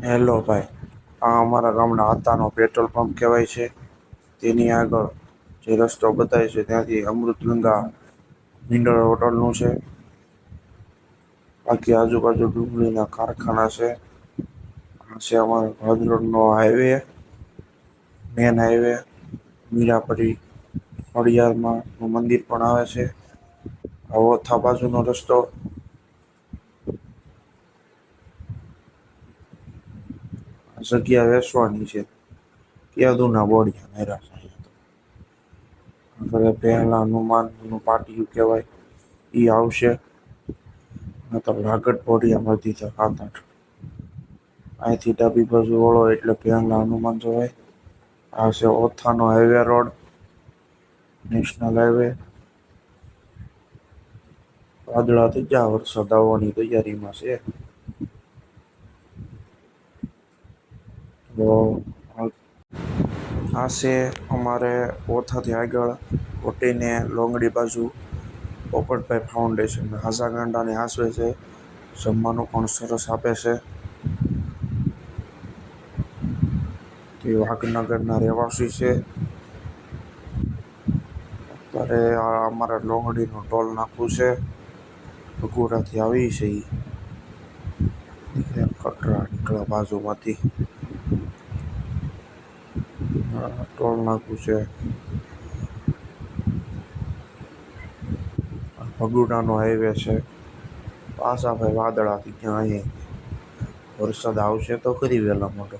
Hello ભાઈ, આ અમારા ગામના આતાનો પેટ્રોલ પંપ કહેવાય છે. તેની આગળ જે રસ્તો બતાવે છે ત્યાંથી અમૃતગંગા મિનરલ હોટલનું છે. બાકી આજુબાજુ ડુંગળીના કારખાના છે. આ છે અમારો ભાદરડનો હાઈવે, મેન હાઈવે. મીરાપરી ખોડિયારમાં મંદિર પણ આવે છે. ઓથા બાજુનો રસ્તો જગ્યા વેચવાની છે. કેદુના બોડિયા મેરા આપણે પહેલા હનુમાનનું પાટિયું કહેવાય એ આવશે. તો લાગત બોડિયામાંથી છે 7-8. અહીંથી ડાબી બાજુ વળો એટલે પહેલા હનુમાન જવાય. આ છે ઓથાનો હાઈવે રોડ, નેશનલ હાઈવે. વાદળા થઈ ગયા, વરસાદ આવવાની તૈયારીમાં છે. તો આ છે અમારે ઓથાથી આગળ કોટીને લોંગડી બાજુ પોપટભાઈ ફાઉન્ડેશન. હાસા ગાંડાની આસવે છે. જમવાનું પણ સરસ આપે છે. તે વાઘનગરના રહેવાસી છે. અત્યારે અમારે લોંગડીનું ટોલ નાખવું છે. બગોડાથી આવી છે કટરા નીકળ્યા બાજુમાંથી ટોલ નાખવું છે. બગોડાનો હાઈવે છે. પાછા ભાઈ વાદળાથી ક્યાં અહીંયા વરસાદ આવશે તો ખરી વહેલા મોટો.